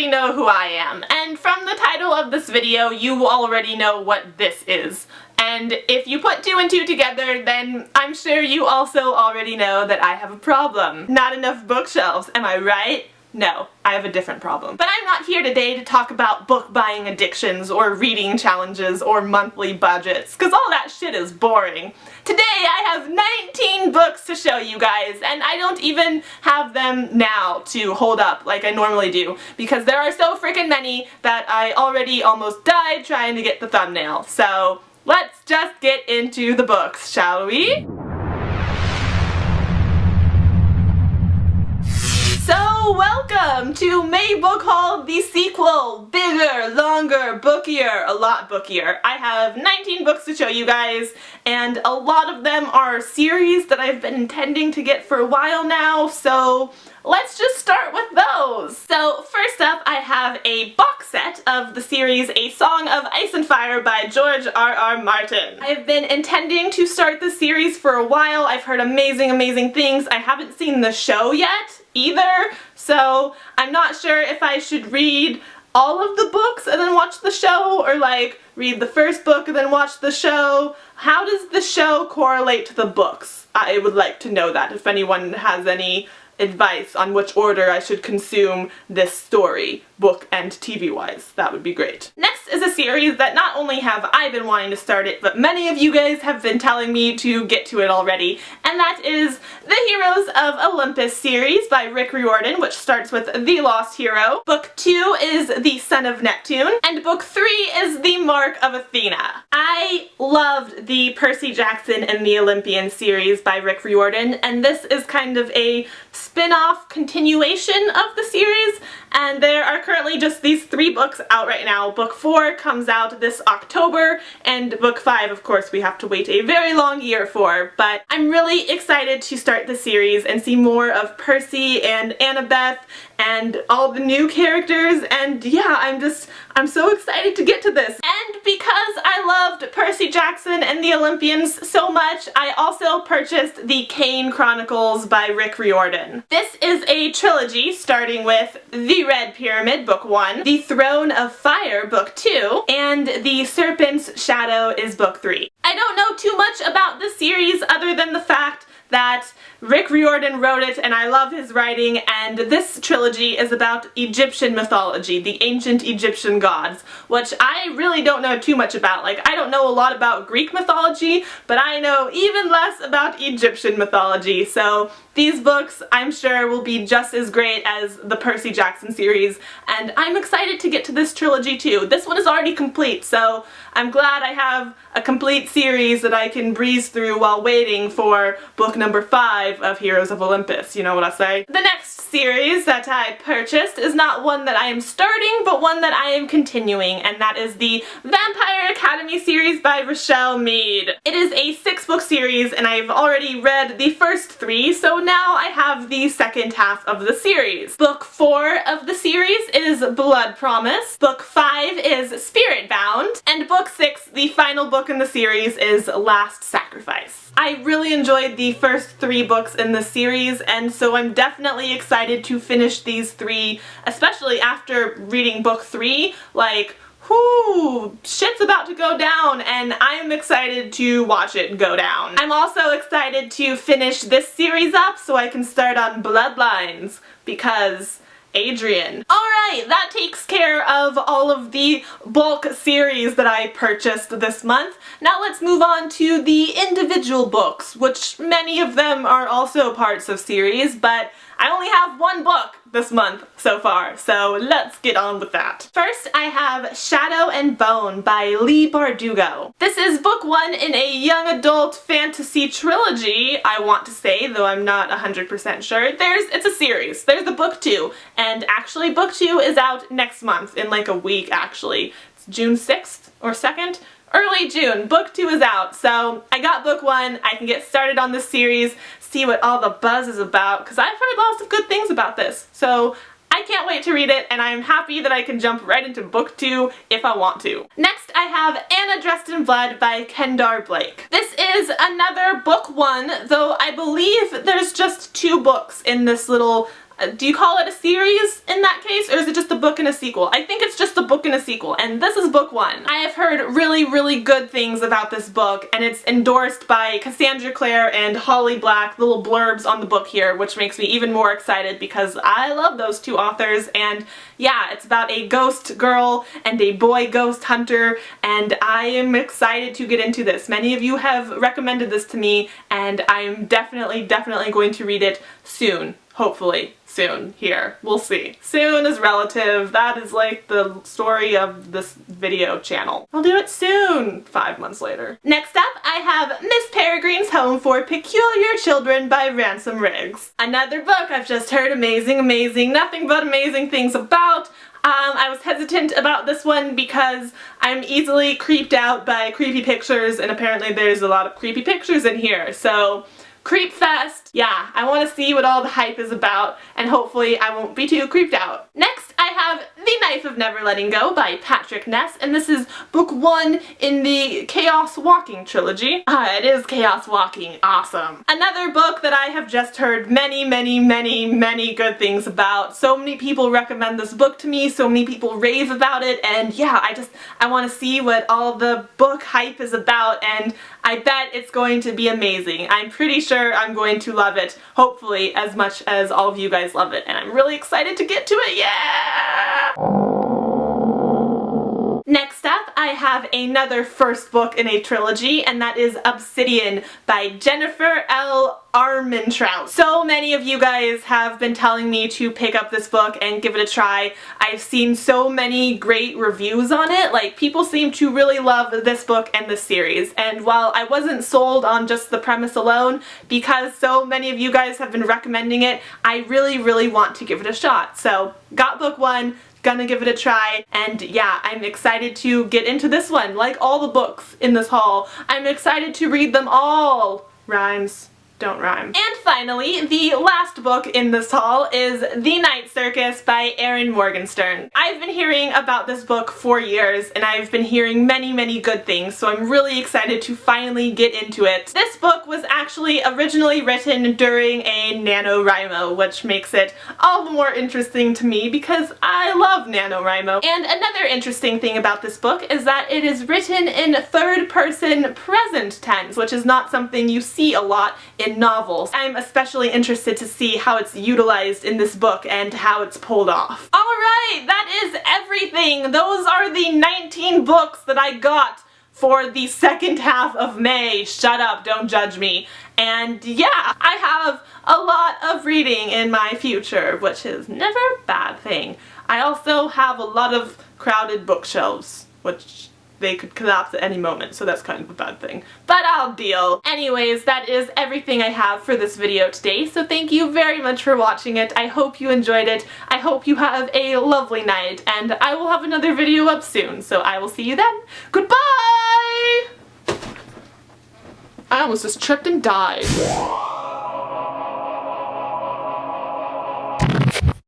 already know who I am, and from the title of this video, you already know what this is. And if you put 2 and 2 together, then I'm sure you also already know that I have a problem. Not enough bookshelves, am I right? No, I have a different problem. But I'm not here today to talk about book buying addictions or reading challenges or monthly budgets, because all that shit is boring. Today I have 19 books to show you guys, and I don't even have them now to hold up like I normally do, because there are so freaking many that I already almost died trying to get the thumbnail. So let's just get into the books, shall we? So welcome to May Book Haul, the sequel, bigger, longer, bookier, a lot bookier. I have 19 books to show you guys, and a lot of them are series that I've been intending to get for a while now, so let's just start with those. So first up, I have a box set of the series A Song of Ice and Fire by George R.R. Martin. I've been intending to start this series for a while. I've heard amazing things. I haven't seen the show yet either, so I'm not sure if I should read all of the books and then watch the show, or like read the first book and then watch the show. How does the show correlate to the books? I would like to know that, if anyone has any advice on which order I should consume this story, book and TV wise. That would be great. Next is a series that not only have I been wanting to start it, but many of you guys have been telling me to get to it already, and that is the Heroes of Olympus series by Rick Riordan, which starts with The Lost Hero. Book 2 is The Son of Neptune, and book 3 is The Mark of Athena. I loved the Percy Jackson and the Olympian series by Rick Riordan, and this is kind of a spin-off continuation of the series, and there are currently just these 3 books out right now. Book 4 comes out this October, and book 5, of course, we have to wait a very long year for, but I'm really excited to start the series and see more of Percy and Annabeth and all the new characters, and yeah, I'm so excited to get to this. And because I loved Percy Jackson and the Olympians so much, I also purchased the Kane Chronicles by Rick Riordan. This is a trilogy starting with The Red Pyramid, book 1, The Throne of Fire, book 2, and The Serpent's Shadow is book 3. I don't know too much about this series other than the fact that Rick Riordan wrote it and I love his writing, and this trilogy is about Egyptian mythology, the ancient Egyptian gods, which I really don't know too much about. Like, I don't know a lot about Greek mythology, but I know even less about Egyptian mythology, so these books I'm sure will be just as great as the Percy Jackson series, and I'm excited to get to this trilogy too. This one is already complete, so I'm glad I have a complete series that I can breeze through while waiting for book number 5 of Heroes of Olympus, you know what I say? The next series that I purchased is not one that I am starting, but one that I am continuing, and that is the Vampire Academy series by Rochelle Mead. It is a 6-book series, and I've already read the first 3, so now I have the second half of the series. Book 4 of the series is Blood Promise, book 5 is Spirit Bound, and book 6, the final book in the series, is Last Sacrifice. I really enjoyed the first 3 books in the series, and so I'm definitely excited to finish these 3, especially after reading book 3. Like, whoo, shit's about to go down, and I'm excited to watch it go down. I'm also excited to finish this series up so I can start on Bloodlines, because Adrian. Alright, that takes care of all of the bulk series that I purchased this month. Now let's move on to the individual books, which many of them are also parts of series, but I only have 1 book this month so far, so let's get on with that. First, I have Shadow and Bone by Leigh Bardugo. This is book 1 in a young adult fantasy trilogy, I want to say, though I'm not 100% sure. It's a series. There's the book 2, and actually book 2 is out next month, in like a week actually. It's June 6th or 2nd? Early June. Book 2 is out, so I got book 1. I can get started on this series, see what all the buzz is about, because I've heard lots of good things about this. So I can't wait to read it, and I'm happy that I can jump right into book 2 if I want to. Next, I have Anna Dressed in Blood by Kendar Blake. This is another book 1, though I believe there's just 2 books in this little Do you call it a series in that case, or is it just a book and a sequel? I think it's just a book and a sequel, and this is book 1. I have heard really, really good things about this book, and it's endorsed by Cassandra Clare and Holly Black, little blurbs on the book here, which makes me even more excited because I love those two authors, and yeah, it's about a ghost girl and a boy ghost hunter, and I am excited to get into this. Many of you have recommended this to me, and I'm definitely going to read it soon. Hopefully soon here. We'll see. Soon is relative. That is like the story of this video channel. I'll do it soon. 5 months later. Next up, I have Miss Peregrine's Home for Peculiar Children by Ransom Riggs. Another book I've just heard amazing, nothing but amazing things about. I was hesitant about this one because I'm easily creeped out by creepy pictures, and apparently there's a lot of creepy pictures in here, so Creep Fest. Yeah, I want to see what all the hype is about, and hopefully I won't be too creeped out. Next, I have The Knife of Never Letting Go by Patrick Ness, and this is book 1 in the Chaos Walking trilogy. It is Chaos Walking. Awesome. Another book that I have just heard many good things about. So many people recommend this book to me, so many people rave about it, and yeah, I want to see what all the book hype is about, and I bet it's going to be amazing. I'm pretty sure I'm going to love it, hopefully as much as all of you guys love it, and I'm really excited to get to it. Yeah! Next up, I have another first book in a trilogy, and that is Obsidian by Jennifer L. Armentrout. So many of you guys have been telling me to pick up this book and give it a try. I've seen so many great reviews on it. Like, people seem to really love this book and this series, and while I wasn't sold on just the premise alone, because so many of you guys have been recommending it, I really want to give it a shot. So, got book 1, gonna give it a try, and yeah, I'm excited to get into this one. Like all the books in this haul, I'm excited to read them all. Rhymes don't rhyme. And finally, the last book in this haul is The Night Circus by Erin Morgenstern. I've been hearing about this book for years, and I've been hearing many good things, so I'm really excited to finally get into it. This book was actually originally written during a NaNoWriMo, which makes it all the more interesting to me because I love NaNoWriMo. And another interesting thing about this book is that it is written in third-person present tense, which is not something you see a lot in novels. I'm especially interested to see how it's utilized in this book and how it's pulled off. Alright, that is everything! Those are the 19 books that I got for the second half of May. Shut up, don't judge me. And yeah, I have a lot of reading in my future, which is never a bad thing. I also have a lot of crowded bookshelves, which they could collapse at any moment, so that's kind of a bad thing. But I'll deal. Anyways, that is everything I have for this video today, so thank you very much for watching it. I hope you enjoyed it. I hope you have a lovely night, and I will have another video up soon, so I will see you then. Goodbye! I almost just tripped and died.